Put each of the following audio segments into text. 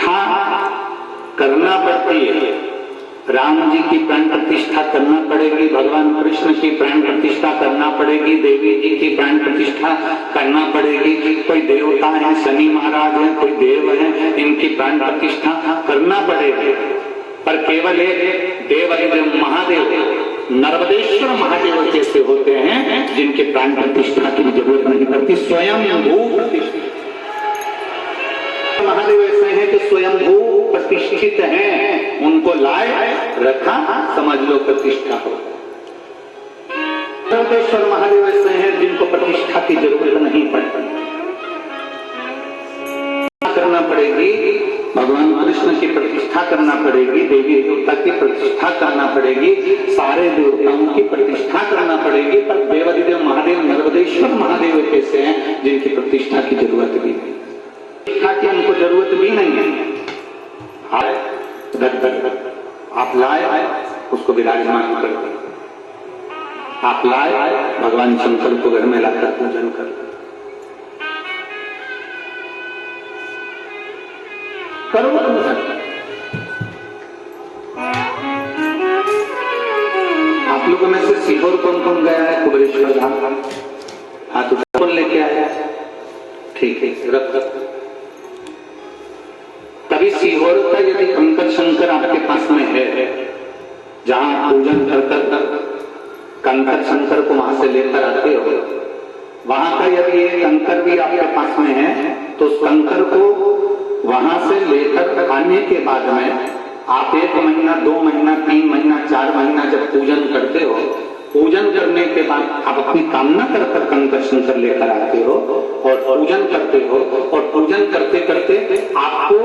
प्रतिष्ठा करना पड़ती है। राम जी की प्राण प्रतिष्ठा करना पड़ेगी, भगवान कृष्ण की प्राण प्रतिष्ठा करना पड़ेगी, देवी जी की प्राण प्रतिष्ठा करना पड़ेगी। कोई देवता है, शनि महाराज है, कोई देव है, इनकी प्राण प्रतिष्ठा करना पड़ेगी। पर केवल एक देव महादेव, नर्मदेश्वर महादेव जैसे होते हैं जिनके प्राण प्रतिष्ठा की जरूरत नहीं पड़ती। स्वयं भू प्रतिष्ठा महादेव ऐसे हैं कि स्वयं भू प्रतिष्ठित हैं, उनको लाए रखा समझ लो प्रतिष्ठा हो। नर्मदेश्वर महादेव ऐसे हैं जिनको प्रतिष्ठा की जरूरत नहीं पड़ती। करना पड़ेगी, भगवान कृष्ण की प्रतिष्ठा करना पड़ेगी, देवी देवता की प्रतिष्ठा करना पड़ेगी, सारे देवताओं की प्रतिष्ठा करना पड़ेगी। पर देवादिदेव महादेव, नर्मदेश्वर महादेव कैसे हैं जिनकी प्रतिष्ठा की जरूरत भी नहीं, प्रतिष्ठा की उनको जरूरत भी नहीं है। आप लाए उसको विराजमान कर दिए, आप लाए भगवान शंकर को घर में लाकर पूजन कर करो। आप लोगों में से सीहोर कौन कौन गया है? कुबेरेश्वर धाम हाथ उठा, कौन लेके आया? ठीक है, रख। तभी सीहोर का यदि कंकर शंकर आपके पास में है, जहां पूजन कर कंकर शंकर को वहां से लेकर आते हो, वहां का यदि ये कंकर भी आपके पास में है तो उस कंकर को वहां से लेकर आने के बाद में आप 1 महीना, 2 महीना, 3 महीना, 4 महीना जब पूजन करते हो, पूजन करने के बाद आप अपनी कामना कर कंकर शंकर लेकर आते हो और पूजन करते हो, और पूजन करते करते आपको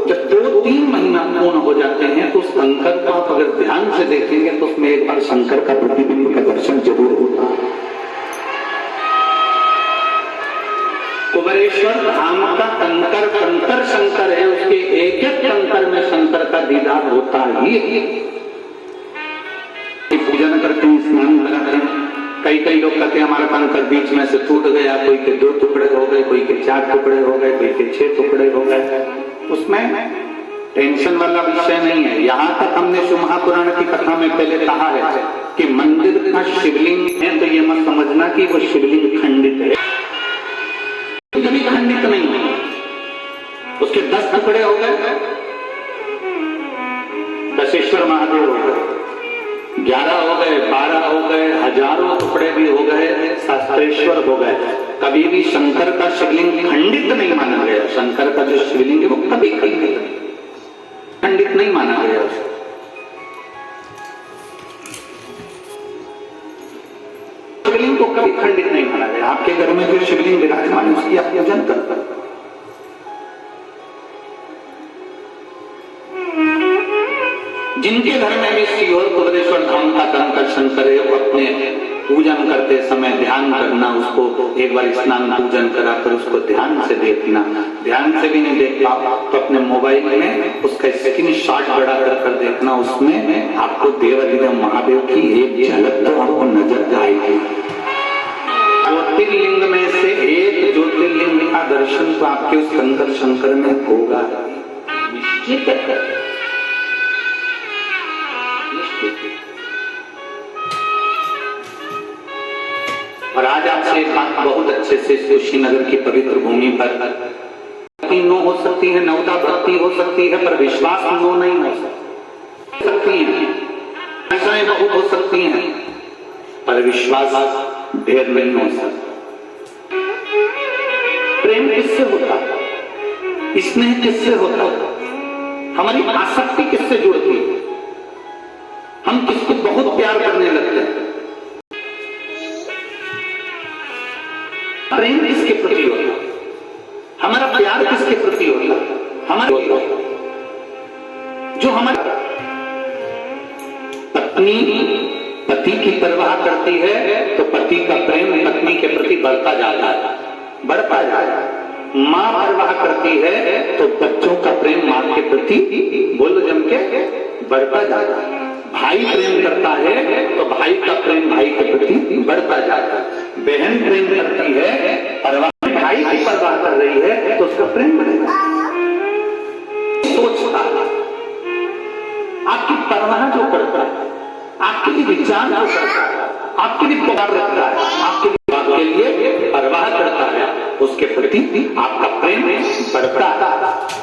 जब 2-3 महीना पूर्ण हो जाते हैं तो उस कंकर को आप अगर ध्यान से देखेंगे तो उसमें एक बार शंकर का प्रतिबिंब का दर्शन जरूर होता है। कुबेरेश्वर धाम का कंकर कंकर शंकर है, उसके एक एक कंकर में शंकर का दीदार होता ही है। पूजन करते हैं, स्नान लगाते हैं। कई लोग कहते हैं हमारा कंकर बीच में से टूट गया, कोई के 2 टुकड़े हो गए, कोई के 4 टुकड़े हो गए, कोई के 6 टुकड़े हो गए। उसमें टेंशन वाला विषय नहीं है। यहाँ तक हमने शिव महापुराण की कथा में पहले कहा है कि मंदिर का शिवलिंग है तो ये मत समझना कि वो शिवलिंग खंडित है, कभी खंडित नहीं है। उसके 10 टुकड़े हो गए, दशेश्वर महादेव हो गए, 11 हो गए, 12 हो गए, हजारों टुकड़े भी हो गए, सहस्त्रेश्वर हो गए। कभी भी शंकर का शिवलिंग खंडित नहीं माना गया। शंकर का जो शिवलिंग है वो कभी खंडित नहीं माना गया। शिवलिंग को कभी खंडित नहीं माना गया। आपके घर में जो शिवलिंग विराजमान है उसकी आप पूजन करते हैं। जिनके घर में भी सीहोर कुबेरेश्वर धाम का कंकर शंकर है, वो अपने पूजन करते समय ध्यान करना, उसको एक बार स्नान पूजन करा कर उसको ध्यान से देखना। ध्यान से भी नहीं देख पाओ तो अपने मोबाइल में उसका स्क्रीनशॉट बड़ा कर देखना, उसमें आपको देवादिदेव महादेव की एक झलक तो आपको नजर आएगी। ज्योतिर्लिंग में से एक ज्योतिर्लिंग का दर्शन तो आपके उस कंकर शंकर में होगा निश्चित है। और आज आपसे एक बात बहुत अच्छे से कुशीनगर की पवित्र भूमि पर नो हो सकती है, नवदा भक्ति हो सकती है, पर विश्वास नो नहीं हो सकती है। आशाएं बहुत हो सकती हैं पर विश्वास ढेर नहीं हो सकता। प्रेम किससे होता है? स्नेह किससे होता है? हमारी आसक्ति किससे जुड़ती है? हम किसको बहुत प्यार करने लगते हैं? प्रेम किसके प्रति होता है? हमारा प्यार किसके प्रति होता है? हमारा जो हमारी पत्नी पति की परवाह करती है तो पति का प्रेम पत्नी के प्रति बढ़ता जाता है, बढ़ता जाता है। माँ परवाह करती है तो बच्चों का प्रेम माँ के प्रति बोलो जम के बढ़ता जाता है। भाई प्रेम करता है तो भाई का प्रेम भाई के प्रति बढ़ता जाता है। बहन प्रेम करती है, परवाह भाई की परवाह कर रही है तो उसका प्रेम बढ़ेगा। आपकी परवाह जो करता है, आपके लिए विचार जो करता है, आपके लिए प्यार रखता है, आपके लिए परवाह करता है, उसके प्रति आपका प्रेम बढ़ता है।